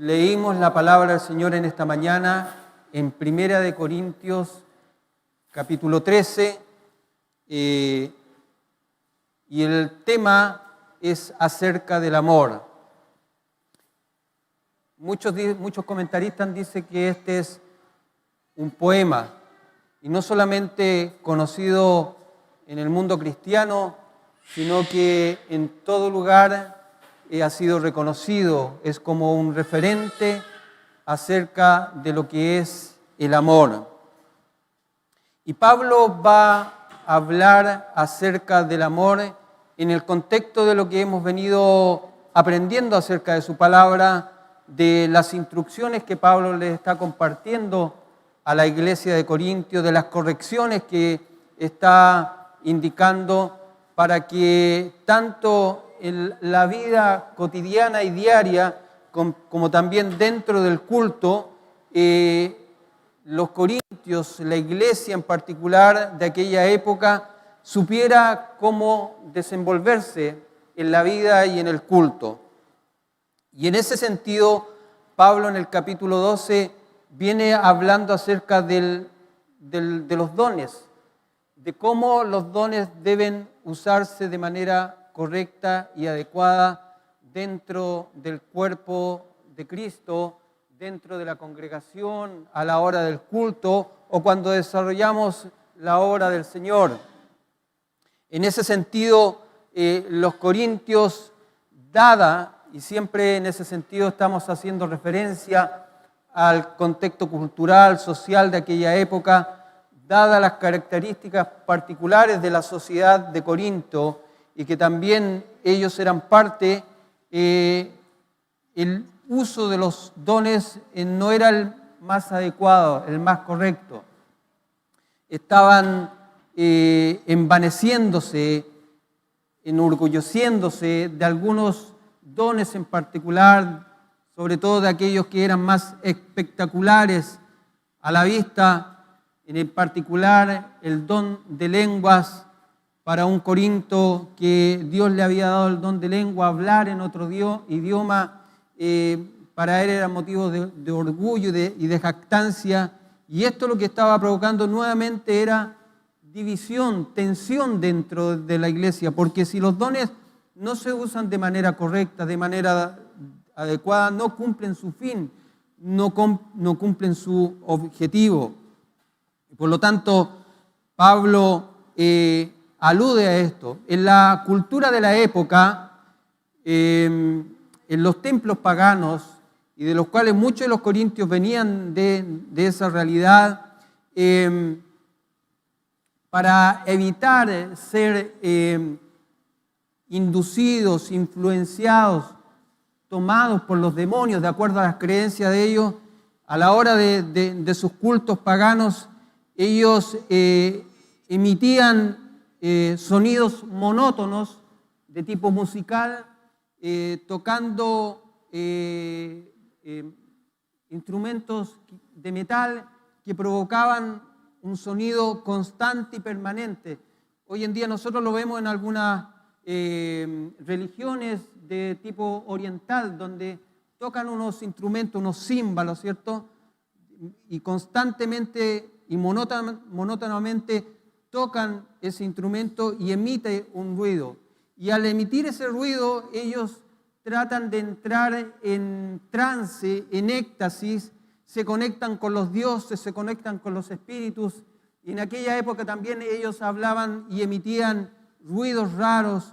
Leímos la palabra del Señor en esta mañana en Primera de Corintios, capítulo 13, y el tema es acerca del amor. Muchos comentaristas dicen que este es un poema, y no solamente conocido en el mundo cristiano, sino que en todo lugar ha sido reconocido, es como un referente acerca de lo que es el amor. Y Pablo va a hablar acerca del amor en el contexto de lo que hemos venido aprendiendo acerca de su palabra, de las instrucciones que Pablo le está compartiendo a la iglesia de Corintios, de las correcciones que está indicando para que tanto en la vida cotidiana y diaria, como también dentro del culto, los corintios, la iglesia en particular de aquella época, supiera cómo desenvolverse en la vida y en el culto. Y en ese sentido, Pablo en el capítulo 12 viene hablando acerca de los dones, de cómo los dones deben usarse de manera correcta y adecuada dentro del cuerpo de Cristo, dentro de la congregación, a la hora del culto o cuando desarrollamos la obra del Señor. En ese sentido, los corintios, y siempre en ese sentido estamos haciendo referencia al contexto cultural, social de aquella época, dadas las características particulares de la sociedad de Corinto y que también ellos eran parte, el uso de los dones no era el más adecuado, el más correcto. Estaban envaneciéndose, enorgulleciéndose de algunos dones en particular, sobre todo de aquellos que eran más espectaculares a la vista, en particular el don de lenguas para un corinto que Dios le había dado el don de lengua, hablar en otro idioma, para él era motivo de orgullo y de jactancia, y esto lo que estaba provocando nuevamente era división, tensión dentro de la iglesia, porque si los dones no se usan de manera correcta, de manera adecuada, no cumplen su fin, no cumplen su objetivo. Por lo tanto, Pablo alude a esto. En la cultura de la época, en los templos paganos, y de los cuales muchos de los corintios venían de esa realidad, para evitar ser inducidos, influenciados, tomados por los demonios, de acuerdo a las creencias de ellos, a la hora de sus cultos paganos, ellos emitían sonidos monótonos de tipo musical, tocando instrumentos de metal que provocaban un sonido constante y permanente. Hoy en día nosotros lo vemos en algunas religiones de tipo oriental, donde tocan unos instrumentos, unos címbalos, ¿cierto? Y constantemente y monótonamente tocan ese instrumento y emite un ruido. Y al emitir ese ruido, ellos tratan de entrar en trance, en éxtasis, se conectan con los dioses, se conectan con los espíritus. Y en aquella época también ellos hablaban y emitían ruidos raros,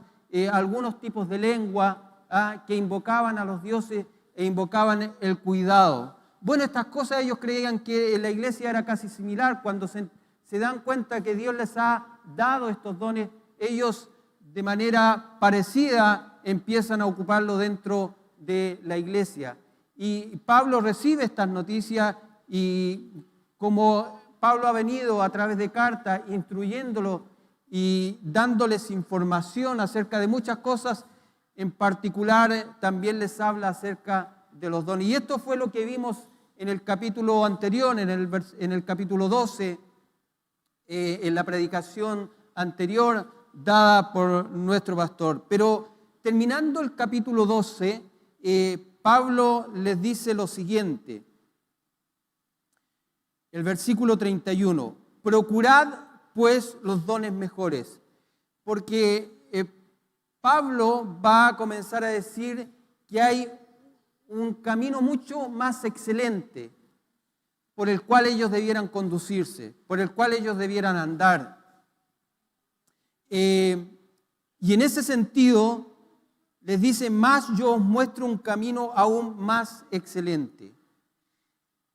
algunos tipos de lengua que invocaban a los dioses e invocaban el cuidado. Bueno, estas cosas ellos creían que en la iglesia era casi similar. Cuando se dan cuenta que Dios les ha dado estos dones, ellos de manera parecida empiezan a ocuparlo dentro de la iglesia. Y Pablo recibe estas noticias y como Pablo ha venido a través de cartas instruyéndolo y dándoles información acerca de muchas cosas, en particular también les habla acerca de los dones. Y esto fue lo que vimos en el capítulo anterior, en el capítulo 12, en la predicación anterior dada por nuestro pastor. Pero terminando el capítulo 12, Pablo les dice lo siguiente, el versículo 31, procurad pues los dones mejores, porque Pablo va a comenzar a decir que hay un camino mucho más excelente por el cual ellos debieran conducirse, por el cual ellos debieran andar. Y en ese sentido, les dice, más yo os muestro un camino aún más excelente.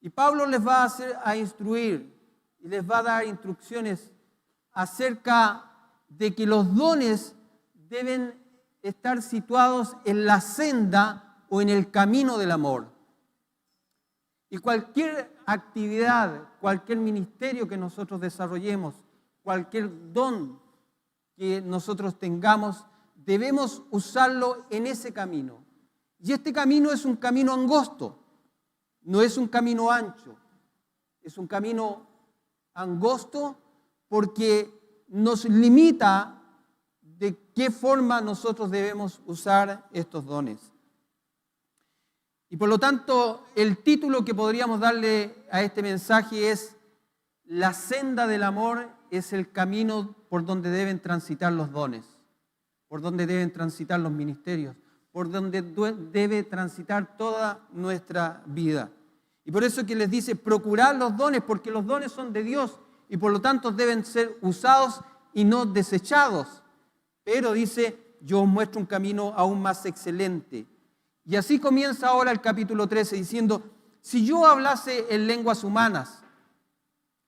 Y Pablo les va a instruir y les va a dar instrucciones acerca de que los dones deben estar situados en la senda o en el camino del amor. Y cualquier actividad, cualquier ministerio que nosotros desarrollemos, cualquier don que nosotros tengamos, debemos usarlo en ese camino. Y este camino es un camino angosto, no es un camino ancho. Es un camino angosto porque nos limita de qué forma nosotros debemos usar estos dones. Y por lo tanto, el título que podríamos darle a este mensaje es La senda del amor es el camino por donde deben transitar los dones, por donde deben transitar los ministerios, por donde debe transitar toda nuestra vida. Y por eso que les dice, procurad los dones, porque los dones son de Dios y por lo tanto deben ser usados y no desechados. Pero dice, yo os muestro un camino aún más excelente. Y así comienza ahora el capítulo 13 diciendo, si yo hablase en lenguas humanas,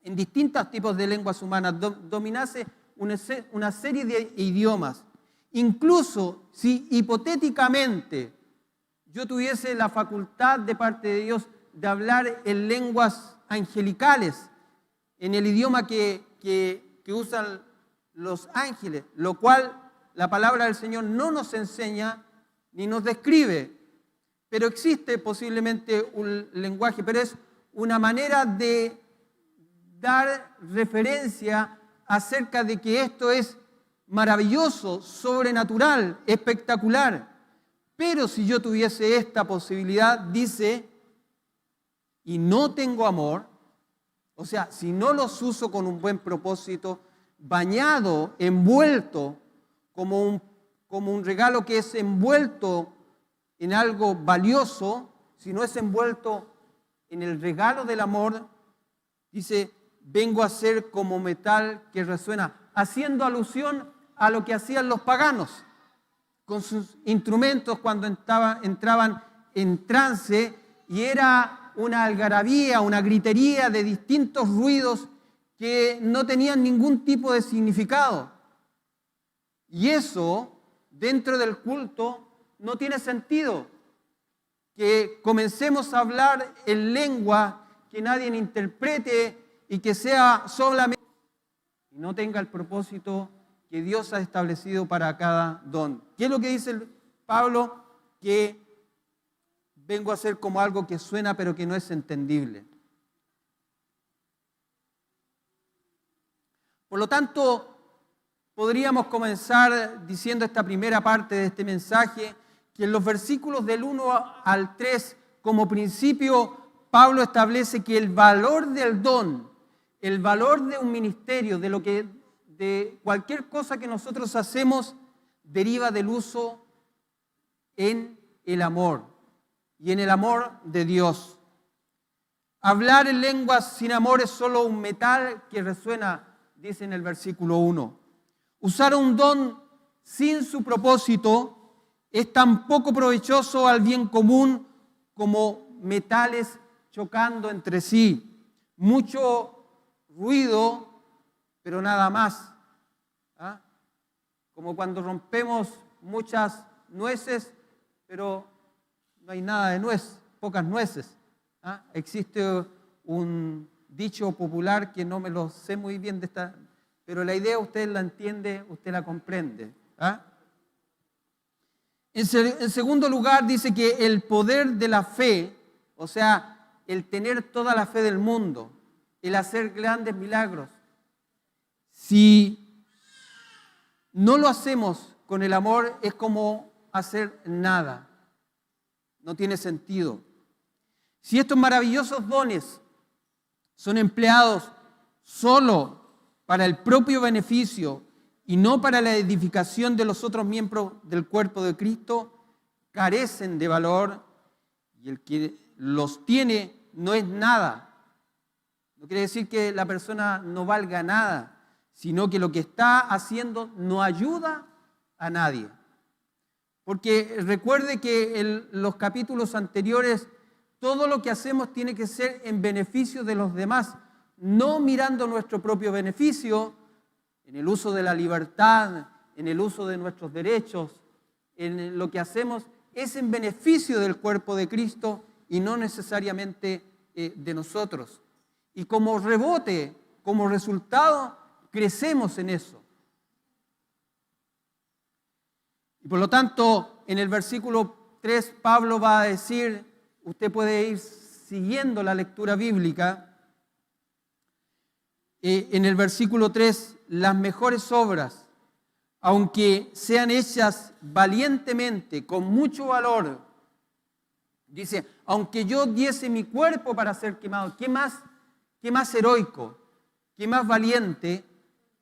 en distintos tipos de lenguas humanas, dominase una serie de idiomas, incluso si hipotéticamente yo tuviese la facultad de parte de Dios de hablar en lenguas angelicales, en el idioma que usan los ángeles, lo cual la palabra del Señor no nos enseña ni nos describe, pero existe posiblemente un lenguaje, pero es una manera de dar referencia acerca de que esto es maravilloso, sobrenatural, espectacular. Pero si yo tuviese esta posibilidad, dice, y no tengo amor, o sea, si no los uso con un buen propósito, bañado, envuelto, como un regalo que es envuelto en algo valioso, si no es envuelto en el regalo del amor, dice, vengo a ser como metal que resuena, haciendo alusión a lo que hacían los paganos con sus instrumentos cuando entraban en trance, y era una algarabía, una gritería de distintos ruidos que no tenían ningún tipo de significado. Y eso, dentro del culto, no tiene sentido. Que comencemos a hablar en lengua que nadie interprete y que sea solamente y no tenga el propósito que Dios ha establecido para cada don. ¿Qué es lo que dice Pablo? Que vengo a ser como algo que suena pero que no es entendible. Por lo tanto, podríamos comenzar diciendo esta primera parte de este mensaje, que en los versículos del 1 al 3, como principio, Pablo establece que el valor del don, el valor de un ministerio, de cualquier cosa que nosotros hacemos, deriva del uso en el amor y en el amor de Dios. Hablar en lenguas sin amor es solo un metal que resuena, dice en el versículo 1. Usar un don sin su propósito es tan poco provechoso al bien común como metales chocando entre sí. Mucho ruido, pero nada más. ¿Ah? Como cuando rompemos muchas nueces, pero no hay nada de nuez, pocas nueces. ¿Ah? Existe un dicho popular que no me lo sé muy bien pero la idea usted la entiende, usted la comprende. ¿Ah? En segundo lugar, dice que el poder de la fe, o sea, el tener toda la fe del mundo, el hacer grandes milagros, si no lo hacemos con el amor, es como hacer nada. no tiene sentido. Si estos maravillosos dones son empleados solo para el propio beneficio y no para la edificación de los otros miembros del cuerpo de Cristo, carecen de valor y el que los tiene no es nada. No quiere decir que la persona no valga nada, sino que lo que está haciendo no ayuda a nadie. Porque recuerde que en los capítulos anteriores, todo lo que hacemos tiene que ser en beneficio de los demás, no mirando nuestro propio beneficio, en el uso de la libertad, en el uso de nuestros derechos, en lo que hacemos es en beneficio del cuerpo de Cristo y no necesariamente de nosotros. Y como rebote, como resultado, crecemos en eso. Y por lo tanto, en el versículo 3, Pablo va a decir, usted puede ir siguiendo la lectura bíblica, en el versículo 3, las mejores obras, aunque sean hechas valientemente, con mucho valor, dice, aunque yo diese mi cuerpo para ser quemado, ¿qué más heroico, qué más valiente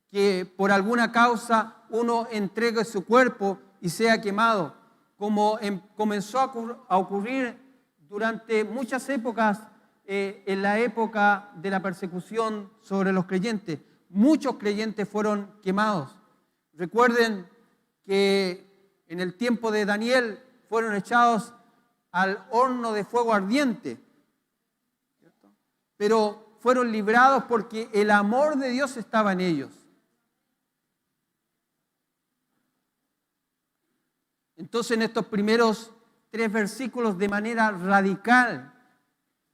que por alguna causa uno entregue su cuerpo y sea quemado? Como comenzó a ocurrir durante muchas épocas, en la época de la persecución sobre los creyentes. Muchos creyentes fueron quemados. Recuerden que en el tiempo de Daniel fueron echados al horno de fuego ardiente, ¿cierto? Pero fueron librados porque el amor de Dios estaba en ellos. Entonces, en estos primeros 3 versículos, de manera radical,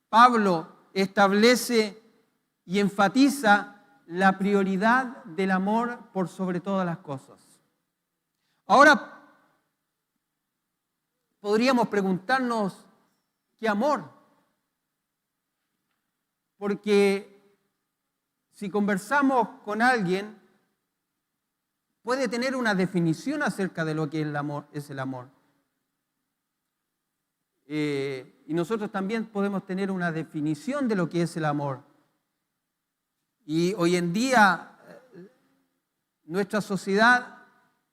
Pablo establece y enfatiza la prioridad del amor por sobre todas las cosas. Ahora, podríamos preguntarnos, ¿qué amor? Porque si conversamos con alguien, puede tener una definición acerca de lo que es el amor. Y nosotros también podemos tener una definición de lo que es el amor. Y hoy en día nuestra sociedad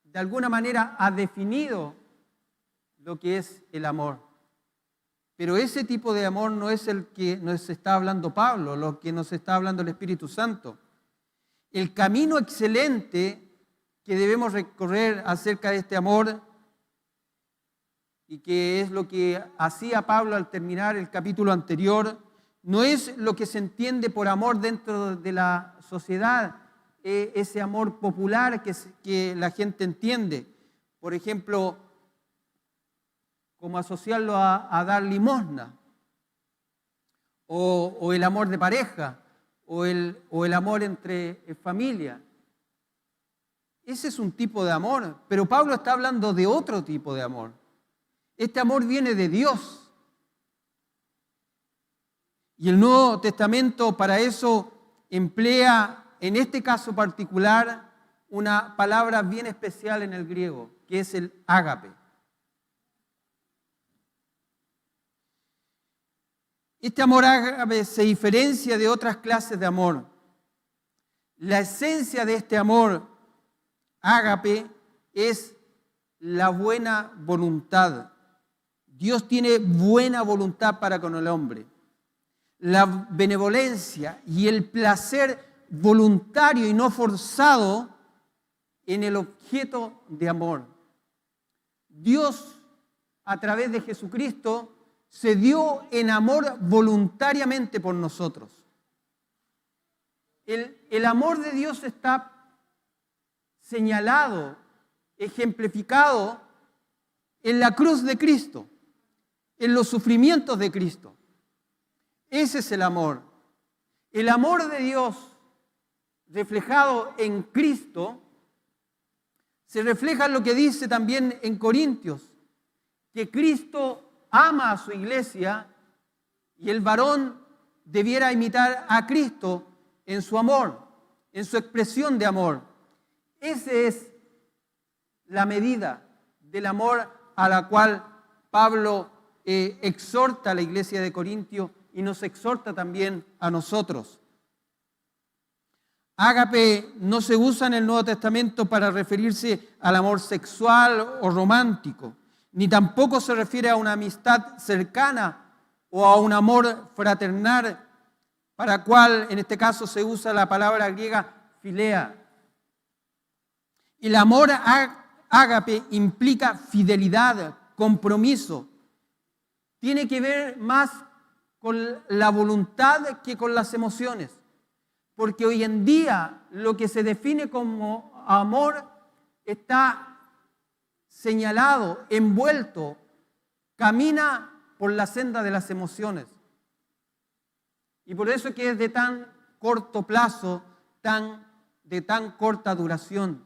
de alguna manera ha definido lo que es el amor. Pero ese tipo de amor no es el que nos está hablando Pablo, lo que nos está hablando el Espíritu Santo. El camino excelente que debemos recorrer acerca de este amor, y que es lo que hacía Pablo al terminar el capítulo anterior, no es lo que se entiende por amor dentro de la sociedad, ese amor popular que la gente entiende. Por ejemplo, como asociarlo a dar limosna, o el amor de pareja, o el amor entre familia. Ese es un tipo de amor, pero Pablo está hablando de otro tipo de amor. Este amor viene de Dios. Y el Nuevo Testamento para eso emplea, en este caso particular, una palabra bien especial en el griego, que es el ágape. Este amor ágape se diferencia de otras clases de amor. La esencia de este amor ágape es la buena voluntad. Dios tiene buena voluntad para con el hombre. La benevolencia y el placer voluntario y no forzado en el objeto de amor. Dios, a través de Jesucristo, se dio en amor voluntariamente por nosotros. El amor de Dios está señalado, ejemplificado en la cruz de Cristo, en los sufrimientos de Cristo. Ese es el amor. El amor de Dios reflejado en Cristo se refleja en lo que dice también en Corintios, que Cristo ama a su iglesia y el varón debiera imitar a Cristo en su amor, en su expresión de amor. Esa es la medida del amor a la cual Pablo exhorta a la iglesia de Corintio y nos exhorta también a nosotros. Ágape no se usa en el Nuevo Testamento para referirse al amor sexual o romántico, ni tampoco se refiere a una amistad cercana o a un amor fraternal, para cual en este caso se usa la palabra griega filea. El amor ágape implica fidelidad, compromiso. Tiene que ver más con la voluntad que con las emociones. Porque hoy en día lo que se define como amor está señalado, envuelto, camina por la senda de las emociones. Y por eso es que es de tan corto plazo, de tan corta duración.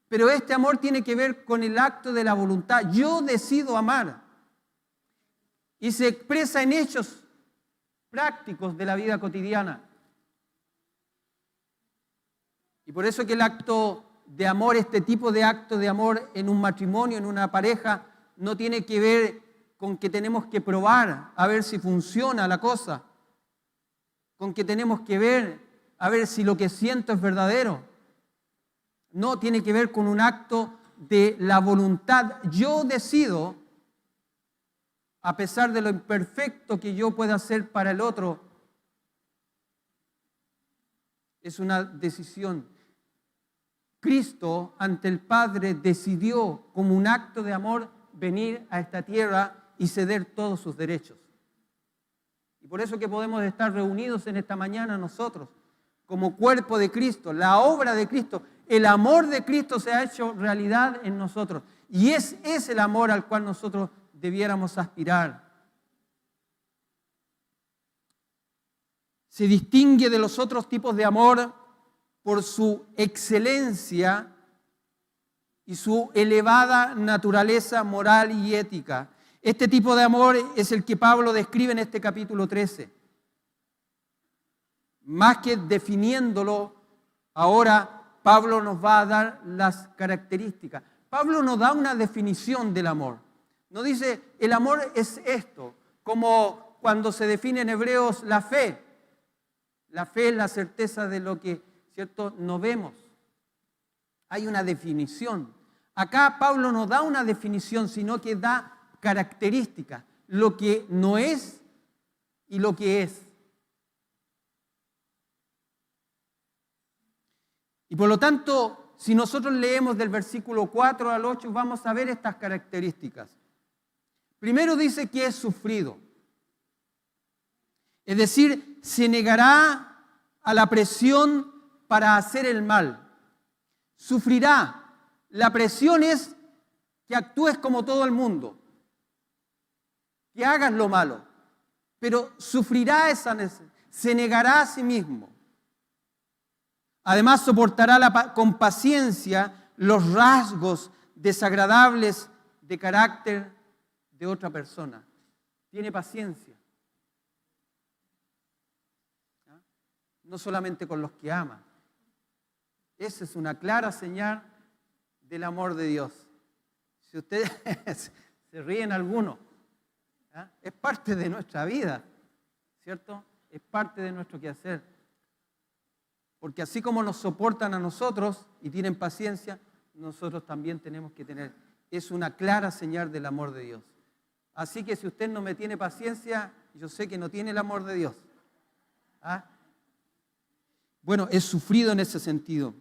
Pero este amor tiene que ver con el acto de la voluntad. Yo decido amar. Y se expresa en hechos prácticos de la vida cotidiana. Y por eso que el acto de amor, este tipo de acto de amor en un matrimonio, en una pareja, no tiene que ver con que tenemos que probar a ver si funciona la cosa, con que tenemos que ver a ver si lo que siento es verdadero. No, tiene que ver con un acto de la voluntad. Yo decido, a pesar de lo imperfecto que yo pueda ser para el otro, es una decisión. Cristo ante el Padre decidió como un acto de amor venir a esta tierra y ceder todos sus derechos. Y por eso que podemos estar reunidos en esta mañana nosotros, como cuerpo de Cristo, la obra de Cristo, el amor de Cristo se ha hecho realidad en nosotros. Y es el amor al cual nosotros debiéramos aspirar. Se distingue de los otros tipos de amor por su excelencia y su elevada naturaleza moral y ética. Este tipo de amor es el que Pablo describe en este capítulo 13. Más que definiéndolo, ahora Pablo nos va a dar las características. Pablo nos da una definición del amor. No dice, el amor es esto, como cuando se define en Hebreos la fe. La fe es la certeza de lo que, ¿cierto?, no vemos. Hay una definición. Acá Pablo no da una definición, sino que da características, lo que no es y lo que es. Y por lo tanto, si nosotros leemos del versículo 4 al 8, vamos a ver estas características. Primero dice que es sufrido. Es decir, se negará a la presión para hacer el mal. Sufrirá. La presión es que actúes como todo el mundo, que hagas lo malo, pero sufrirá esa necesidad, se negará a sí mismo. Además, soportará con paciencia los rasgos desagradables de carácter de otra persona. Tiene paciencia. No solamente con los que ama. Esa es una clara señal del amor de Dios. Si ustedes se ríen algunos, es parte de nuestra vida, ¿cierto? Es parte de nuestro quehacer. Porque así como nos soportan a nosotros y tienen paciencia, nosotros también tenemos que tener. Es una clara señal del amor de Dios. Así que si usted no me tiene paciencia, yo sé que no tiene el amor de Dios. Bueno, es sufrido en ese sentido.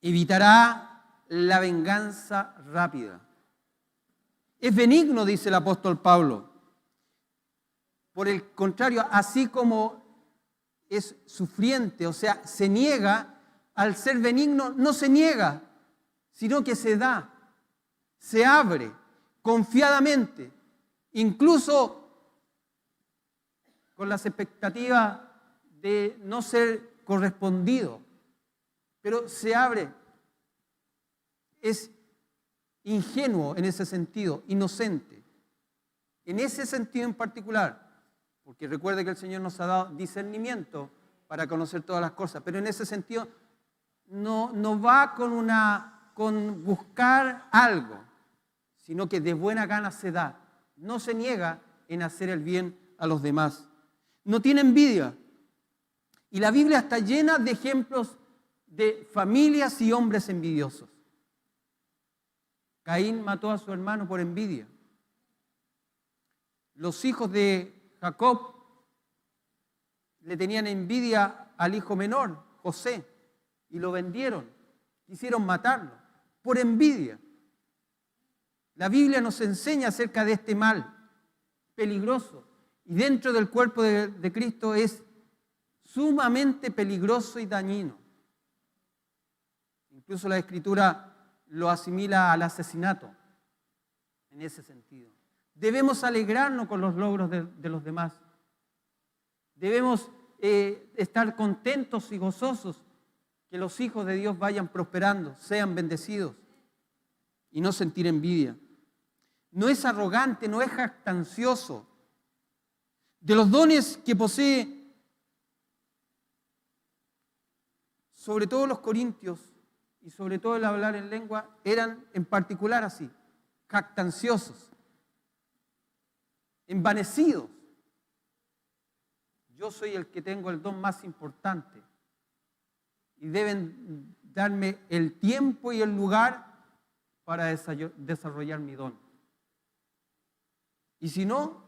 Evitará la venganza rápida. Es benigno, dice el apóstol Pablo. Por el contrario, así como es sufriente, o sea, se niega, al ser benigno no se niega, sino que se da, se abre confiadamente, incluso con las expectativas de no ser correspondido, pero se abre, es ingenuo en ese sentido, inocente, en ese sentido en particular. Porque recuerde que el Señor nos ha dado discernimiento para conocer todas las cosas. Pero en ese sentido no va con buscar algo, sino que de buena gana se da. no se niega en hacer el bien a los demás. No tiene envidia. Y la Biblia está llena de ejemplos de familias y hombres envidiosos. Caín mató a su hermano por envidia. Los hijos de Jacob le tenían envidia al hijo menor, José, y lo vendieron. Quisieron matarlo por envidia. La Biblia nos enseña acerca de este mal peligroso. Y dentro del cuerpo de Cristo es sumamente peligroso y dañino. Incluso la Escritura lo asimila al asesinato en ese sentido. Debemos alegrarnos con los logros de los demás. Debemos estar contentos y gozosos que los hijos de Dios vayan prosperando, sean bendecidos y no sentir envidia. No es arrogante, no es jactancioso. De los dones que posee, sobre todo los corintios y sobre todo el hablar en lengua, eran en particular así, jactanciosos, envanecidos. Yo soy el que tengo el don más importante y deben darme el tiempo y el lugar para desarrollar mi don. Y si no,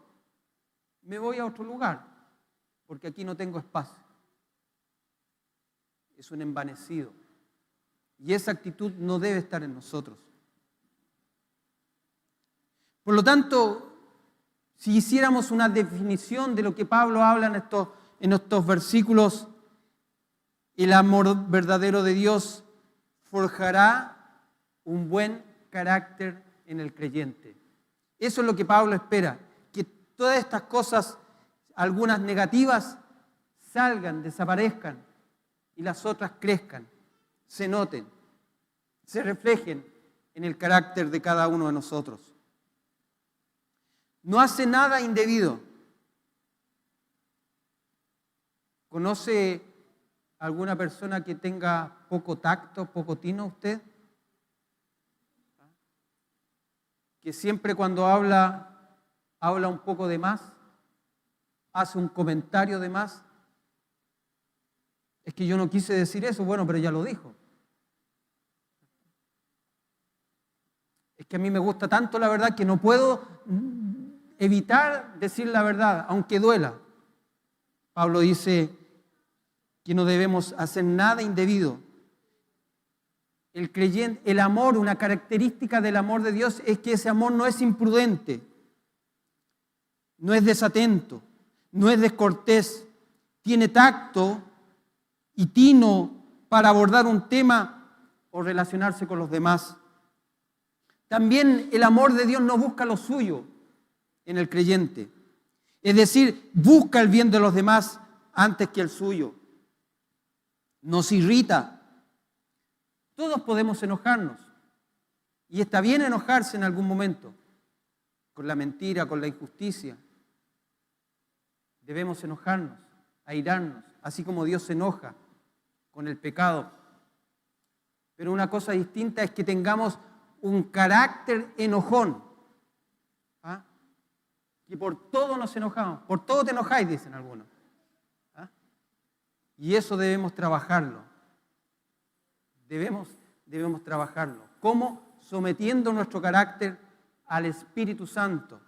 me voy a otro lugar, porque aquí no tengo espacio. Es un envanecido. Y esa actitud no debe estar en nosotros. Por lo tanto, si hiciéramos una definición de lo que Pablo habla en estos versículos, el amor verdadero de Dios forjará un buen carácter en el creyente. Eso es lo que Pablo espera, que todas estas cosas, algunas negativas, salgan, desaparezcan y las otras crezcan, se noten, se reflejen en el carácter de cada uno de nosotros. No hace nada indebido. ¿Conoce alguna persona que tenga poco tacto, poco tino usted? Que siempre cuando habla un poco de más, hace un comentario de más. Es que yo no quise decir eso, bueno, pero ya lo dijo. Es que a mí me gusta tanto la verdad que no puedo evitar decir la verdad, aunque duela. Pablo dice que no debemos hacer nada indebido. El creyente, el amor, una característica del amor de Dios es que ese amor no es imprudente, no es desatento, no es descortés, tiene tacto y tino para abordar un tema o relacionarse con los demás. También el amor de Dios no busca lo suyo en el creyente, es decir, busca el bien de los demás antes que el suyo. Nos irrita. Todos podemos enojarnos y está bien enojarse en algún momento con la mentira, con la injusticia. Debemos enojarnos, airarnos, así como Dios se enoja con el pecado. Pero una cosa distinta es que tengamos un carácter enojón. ¿Ah? Que por todo nos enojamos, por todo te enojáis, dicen algunos. ¿Ah? Y eso debemos trabajarlo. Debemos trabajarlo. ¿Cómo? Sometiendo nuestro carácter al Espíritu Santo,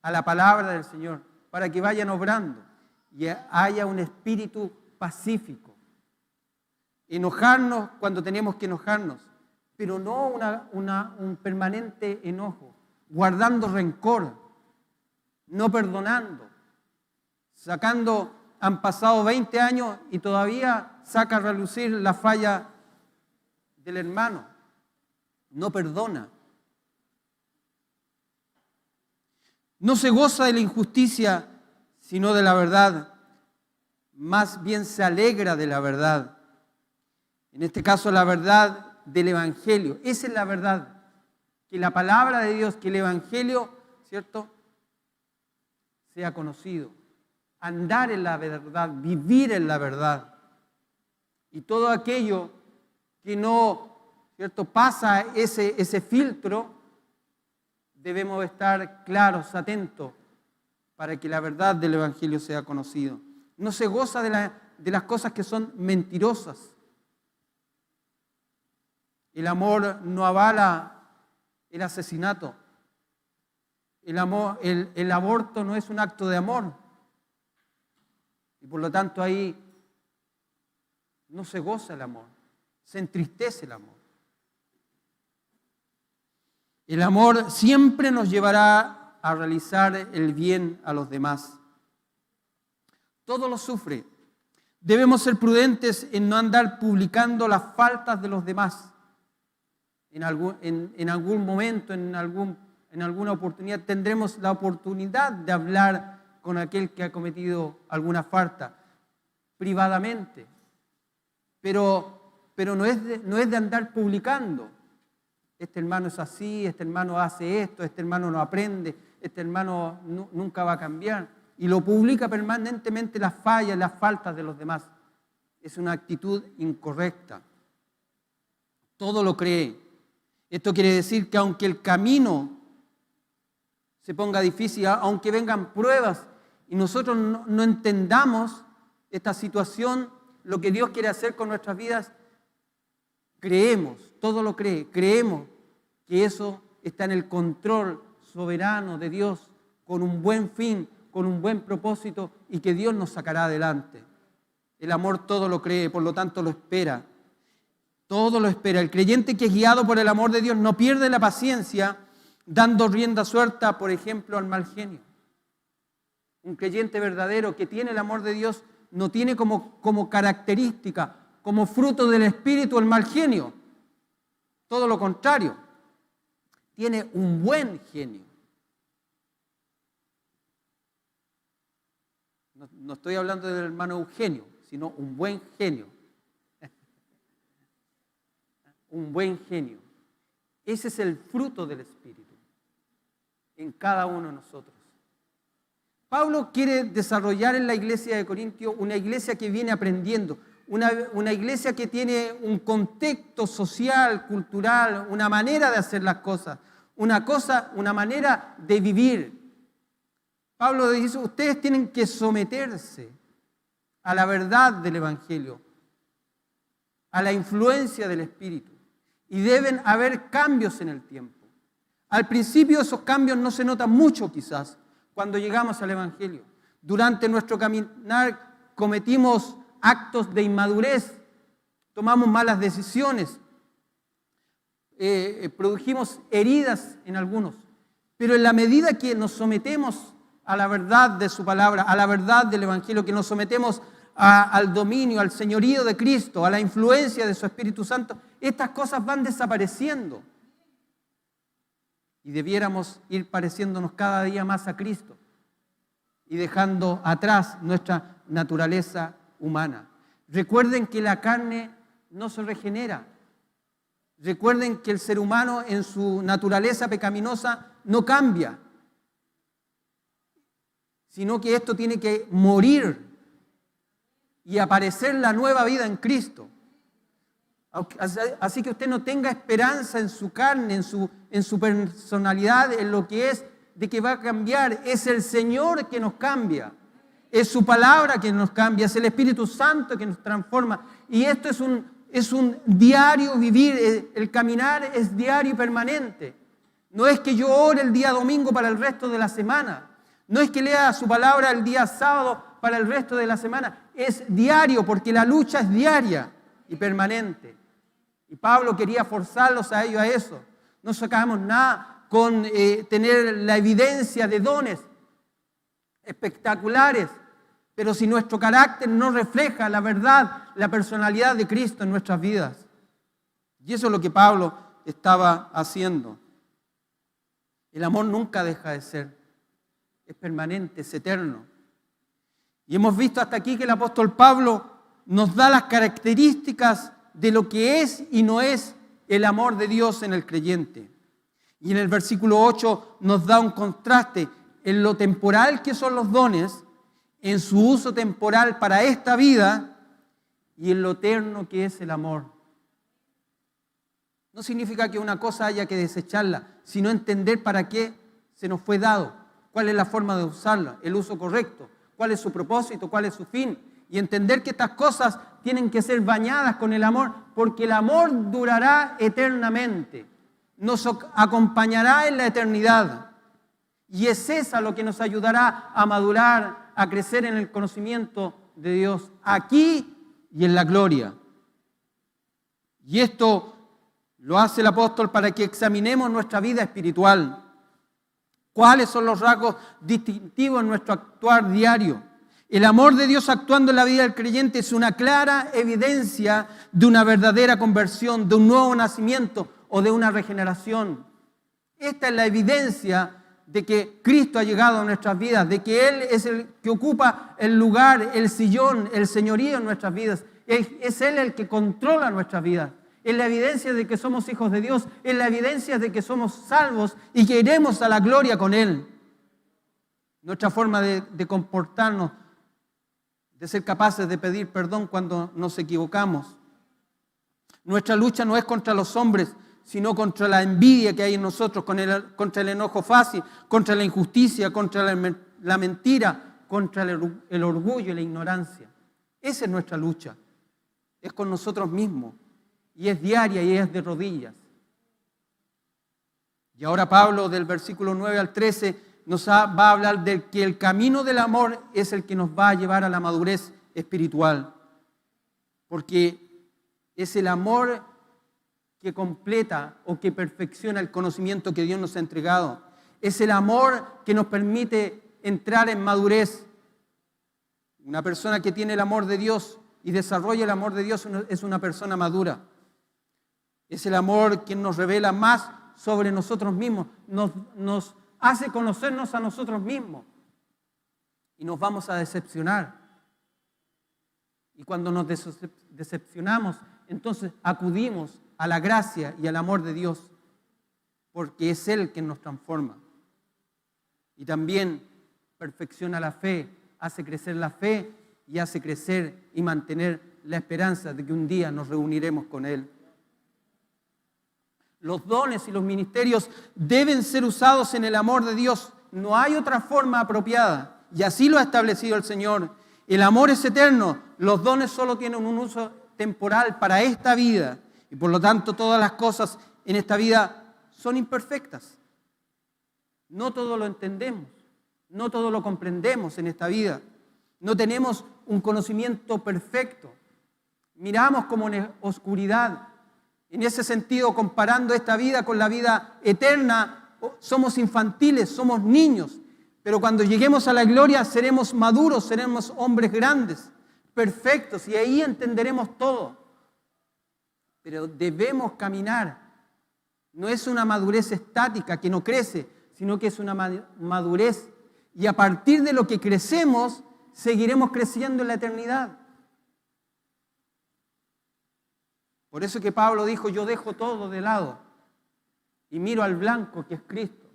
a la palabra del Señor, para que vayan obrando y haya un espíritu pacífico. Enojarnos cuando tenemos que enojarnos, pero no un permanente enojo, guardando rencor, no perdonando, han pasado 20 años y todavía saca a relucir la falla del hermano, no perdona. No se goza de la injusticia, sino de la verdad. Más bien se alegra de la verdad. En este caso, la verdad del Evangelio. Esa es la verdad. Que la palabra de Dios, que el Evangelio, ¿cierto?, sea conocido. Andar en la verdad, vivir en la verdad. Y todo aquello que no, ¿cierto?, pasa ese filtro debemos estar claros, atentos, para que la verdad del Evangelio sea conocida. No se goza de las cosas que son mentirosas. El amor no avala el asesinato. El aborto no es un acto de amor. Y por lo tanto ahí no se goza el amor, se entristece el amor. El amor siempre nos llevará a realizar el bien a los demás. Todo lo sufre. Debemos ser prudentes en no andar publicando las faltas de los demás. En algún momento, en alguna oportunidad, tendremos la oportunidad de hablar con aquel que ha cometido alguna falta, privadamente. Pero no es de andar publicando. Este hermano es así, este hermano hace esto, este hermano no aprende, este hermano nunca va a cambiar. Y lo publica permanentemente las fallas, las faltas de los demás. Es una actitud incorrecta. Todo lo cree. Esto quiere decir que aunque el camino se ponga difícil, aunque vengan pruebas y nosotros no entendamos esta situación, lo que Dios quiere hacer con nuestras vidas, creemos, todo lo cree, creemos que eso está en el control soberano de Dios, con un buen fin, con un buen propósito y que Dios nos sacará adelante. El amor todo lo cree, por lo tanto lo espera. Todo lo espera. El creyente que es guiado por el amor de Dios no pierde la paciencia dando rienda suelta, por ejemplo, al mal genio. Un creyente verdadero que tiene el amor de Dios no tiene como característica, como fruto del espíritu el mal genio. Todo lo contrario. Tiene un buen genio. No estoy hablando del hermano Eugenio, sino un buen genio. Un buen genio. Ese es el fruto del Espíritu en cada uno de nosotros. Pablo quiere desarrollar en la iglesia de Corintios una iglesia que viene aprendiendo, una iglesia que tiene un contexto social, cultural, una manera de hacer las cosas, una manera de vivir. Pablo dice, ustedes tienen que someterse a la verdad del Evangelio, a la influencia del Espíritu. Y deben haber cambios en el tiempo. Al principio esos cambios no se notan mucho quizás cuando llegamos al Evangelio. Durante nuestro caminar cometimos actos de inmadurez, tomamos malas decisiones, produjimos heridas en algunos. Pero en la medida que nos sometemos a la verdad de su palabra, a la verdad del Evangelio, que nos sometemos al dominio, al señorío de Cristo, a la influencia de su Espíritu Santo, estas cosas van desapareciendo. Y debiéramos ir pareciéndonos cada día más a Cristo y dejando atrás nuestra naturaleza humana. Recuerden que la carne no se regenera. Recuerden que el ser humano en su naturaleza pecaminosa no cambia, sino que esto tiene que morir y aparecer la nueva vida en Cristo. Así que usted no tenga esperanza en su carne, en su personalidad, en lo que es, de que va a cambiar. Es el Señor que nos cambia. Es su palabra que nos cambia. Es el Espíritu Santo que nos transforma. Y esto es un diario vivir. El caminar es diario y permanente. No es que yo ore el día domingo para el resto de la semana. No es que lea su palabra el día sábado para el resto de la semana. Es diario, porque la lucha es diaria y permanente. Y Pablo quería forzarlos a ellos a eso. No sacamos nada con tener la evidencia de dones espectaculares, pero si nuestro carácter no refleja la verdad, la personalidad de Cristo en nuestras vidas. Y eso es lo que Pablo estaba haciendo. El amor nunca deja de ser. Es permanente, es eterno. Y hemos visto hasta aquí que el apóstol Pablo nos da las características de lo que es y no es el amor de Dios en el creyente. Y en el versículo 8 nos da un contraste en lo temporal que son los dones, en su uso temporal para esta vida y en lo eterno que es el amor. No significa que una cosa haya que desecharla, sino entender para qué se nos fue dado, cuál es la forma de usarla, el uso correcto, cuál es su propósito, cuál es su fin. Y entender que estas cosas tienen que ser bañadas con el amor, porque el amor durará eternamente, nos acompañará en la eternidad. Y es esa lo que nos ayudará a madurar, a crecer en el conocimiento de Dios, aquí y en la gloria. Y esto lo hace el apóstol para que examinemos nuestra vida espiritual. ¿Cuáles son los rasgos distintivos en nuestro actuar diario? El amor de Dios actuando en la vida del creyente es una clara evidencia de una verdadera conversión, de un nuevo nacimiento o de una regeneración. Esta es la evidencia de que Cristo ha llegado a nuestras vidas, de que Él es el que ocupa el lugar, el sillón, el señorío en nuestras vidas. Es Él el que controla nuestras vidas. Es la evidencia de que somos hijos de Dios, es la evidencia de que somos salvos y que iremos a la gloria con Él. Nuestra forma de comportarnos, de ser capaces de pedir perdón cuando nos equivocamos. Nuestra lucha no es contra los hombres, sino contra la envidia que hay en nosotros, contra el enojo fácil, contra la injusticia, contra la mentira, contra el orgullo y la ignorancia. Esa es nuestra lucha. Es con nosotros mismos. Y es diaria y es de rodillas. Y ahora Pablo, del versículo 9 al 13, nos va a hablar de que el camino del amor es el que nos va a llevar a la madurez espiritual. Porque es el amor que completa o que perfecciona el conocimiento que Dios nos ha entregado. Es el amor que nos permite entrar en madurez. Una persona que tiene el amor de Dios y desarrolla el amor de Dios es una persona madura. Es el amor que nos revela más sobre nosotros mismos, nos hace conocernos a nosotros mismos y nos vamos a decepcionar. Y cuando nos decepcionamos, entonces acudimos a la gracia y al amor de Dios, porque es Él quien nos transforma. Y también perfecciona la fe, hace crecer la fe y hace crecer y mantener la esperanza de que un día nos reuniremos con Él. Los dones y los ministerios deben ser usados en el amor de Dios. No hay otra forma apropiada. Y así lo ha establecido el Señor. El amor es eterno. Los dones solo tienen un uso temporal para esta vida. Y por lo tanto todas las cosas en esta vida son imperfectas. No todo lo entendemos. No todo lo comprendemos en esta vida. No tenemos un conocimiento perfecto. Miramos como en oscuridad. En ese sentido, comparando esta vida con la vida eterna, somos infantiles, somos niños. Pero cuando lleguemos a la gloria seremos maduros, seremos hombres grandes, perfectos, y ahí entenderemos todo. Pero debemos caminar. No es una madurez estática que no crece, sino que es una madurez. Y a partir de lo que crecemos, seguiremos creciendo en la eternidad. Por eso que Pablo dijo, yo dejo todo de lado y miro al blanco que es Cristo,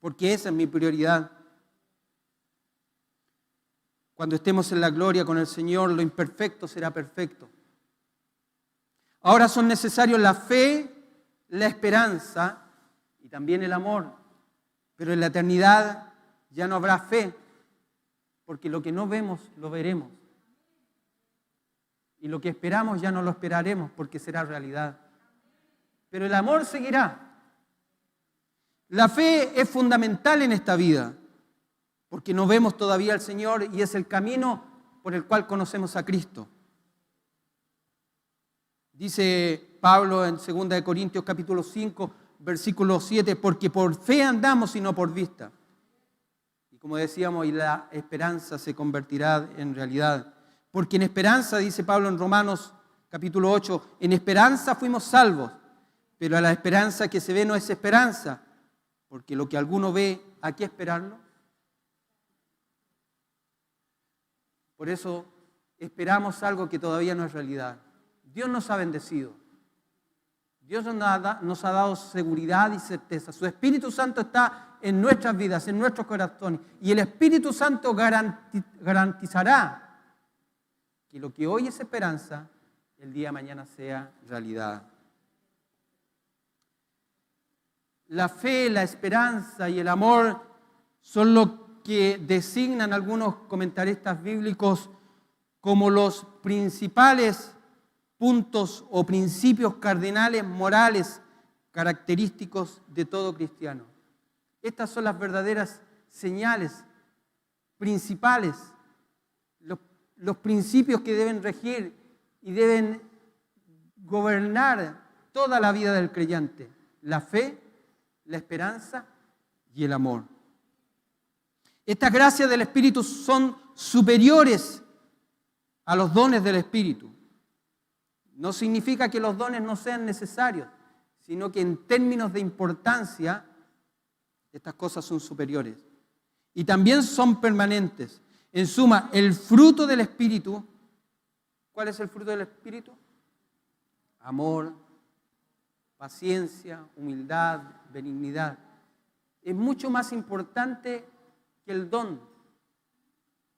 porque esa es mi prioridad. Cuando estemos en la gloria con el Señor, lo imperfecto será perfecto. Ahora son necesarios la fe, la esperanza y también el amor, pero en la eternidad ya no habrá fe, porque lo que no vemos, lo veremos. Y lo que esperamos ya no lo esperaremos porque será realidad. Pero el amor seguirá. La fe es fundamental en esta vida porque no vemos todavía al Señor y es el camino por el cual conocemos a Cristo. Dice Pablo en 2 Corintios capítulo 5, versículo 7, porque por fe andamos y no por vista. Y como decíamos, y la esperanza se convertirá en realidad. Porque en esperanza, dice Pablo en Romanos capítulo 8, en esperanza fuimos salvos, pero a la esperanza que se ve no es esperanza, porque lo que alguno ve, ¿a qué esperarlo? Por eso esperamos algo que todavía no es realidad. Dios nos ha bendecido. Dios nos ha dado seguridad y certeza. Su Espíritu Santo está en nuestras vidas, en nuestros corazones. Y el Espíritu Santo garantizará que lo que hoy es esperanza, el día de mañana sea realidad. la fe, la esperanza y el amor son lo que designan algunos comentaristas bíblicos como los principales puntos o principios cardinales morales característicos de todo cristiano. Estas son las verdaderas señales principales, los principios que deben regir y deben gobernar toda la vida del creyente: la fe, la esperanza y el amor. Estas gracias del Espíritu son superiores a los dones del Espíritu. No significa que los dones no sean necesarios, sino que en términos de importancia, estas cosas son superiores. Y también son permanentes. En suma, el fruto del Espíritu, ¿cuál es el fruto del Espíritu? Amor, paciencia, humildad, benignidad. Es mucho más importante que el don.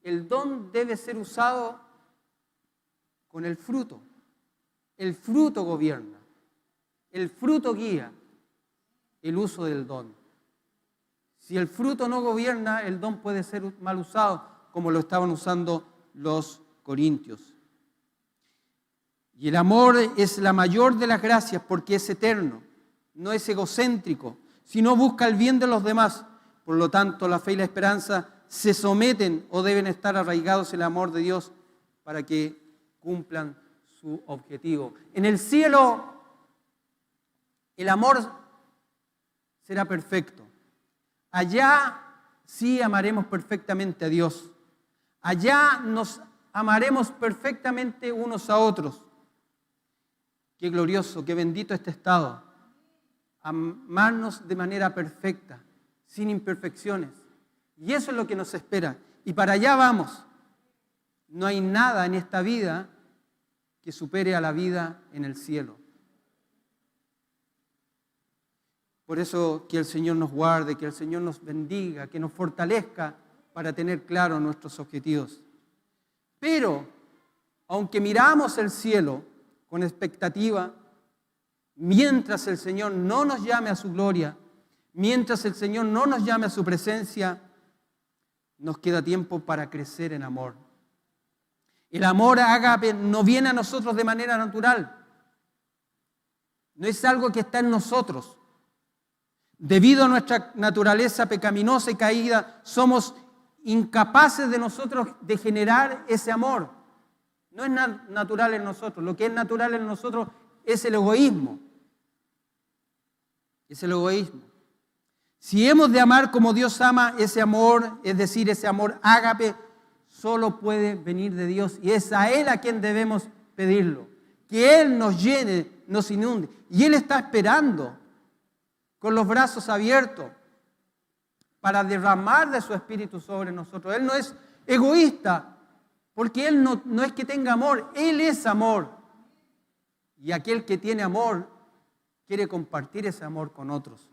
El don debe ser usado con el fruto. El fruto gobierna. El fruto guía el uso del don. Si el fruto no gobierna, el don puede ser mal usado, como lo estaban usando los corintios. Y el amor es la mayor de las gracias porque es eterno, no es egocéntrico, sino busca el bien de los demás. Por lo tanto, la fe y la esperanza se someten o deben estar arraigados en el amor de Dios para que cumplan su objetivo. En el cielo, el amor será perfecto. Allá sí amaremos perfectamente a Dios. Allá nos amaremos perfectamente unos a otros. Qué glorioso, qué bendito este estado. Amarnos de manera perfecta, sin imperfecciones. Y eso es lo que nos espera. Y para allá vamos. No hay nada en esta vida que supere a la vida en el cielo. Por eso que el Señor nos guarde, que el Señor nos bendiga, que nos fortalezca para tener claros nuestros objetivos. Pero, aunque miramos el cielo con expectativa, mientras el Señor no nos llame a su gloria, mientras el Señor no nos llame a su presencia, nos queda tiempo para crecer en amor. El amor ágape no viene a nosotros de manera natural. No es algo que está en nosotros. Debido a nuestra naturaleza pecaminosa y caída, somos incapaces de nosotros de generar ese amor. No es natural en nosotros. Lo que es natural en nosotros es el egoísmo. Es el egoísmo. Si hemos de amar como Dios ama, ese amor, es decir, ese amor ágape, solo puede venir de Dios. Y es a Él a quien debemos pedirlo. Que Él nos llene, nos inunde. Y Él está esperando con los brazos abiertos para derramar de su Espíritu sobre nosotros. Él no es egoísta, porque Él no es que tenga amor, Él es amor. Y aquel que tiene amor quiere compartir ese amor con otros.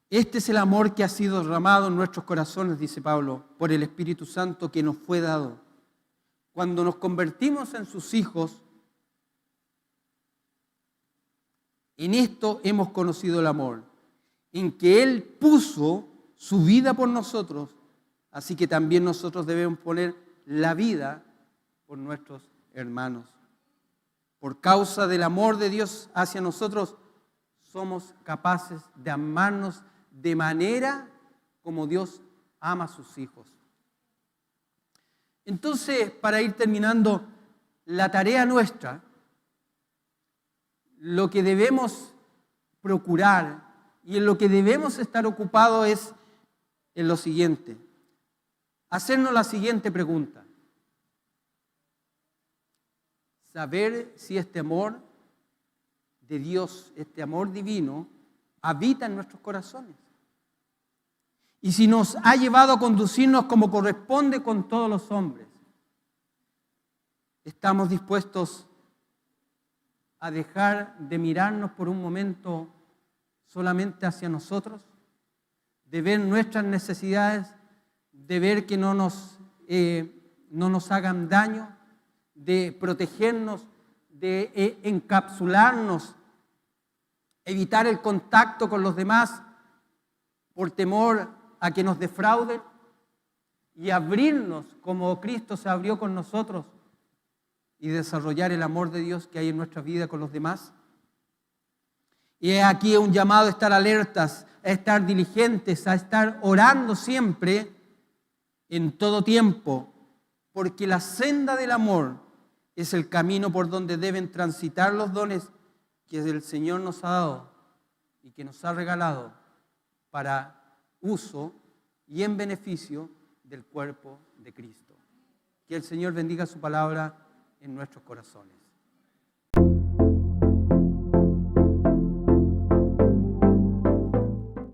Este es el amor que ha sido derramado en nuestros corazones, dice Pablo, por el Espíritu Santo que nos fue dado. Cuando nos convertimos en sus hijos, en esto hemos conocido el amor, en que Él puso su vida por nosotros, así que también nosotros debemos poner la vida por nuestros hermanos. Por causa del amor de Dios hacia nosotros, somos capaces de amarnos de manera como Dios ama a sus hijos. Entonces, para ir terminando, la tarea nuestra, lo que debemos procurar y en lo que debemos estar ocupados es en lo siguiente: hacernos la siguiente pregunta. Saber si este amor de Dios, este amor divino, habita en nuestros corazones. Y si nos ha llevado a conducirnos como corresponde con todos los hombres, ¿estamos dispuestos a dejar de mirarnos por un momento solamente hacia nosotros? De ver nuestras necesidades, de ver que no nos hagan daño, de protegernos, de encapsularnos evitar el contacto con los demás por temor a que nos defrauden y abrirnos como Cristo se abrió con nosotros y desarrollar el amor de Dios que hay en nuestra vida con los demás. Y es aquí un llamado a estar alertas, a estar diligentes, a estar orando siempre, en todo tiempo, porque la senda del amor es el camino por donde deben transitar los dones que el Señor nos ha dado y que nos ha regalado para uso y en beneficio del cuerpo de Cristo. Que el Señor bendiga su palabra en nuestros corazones.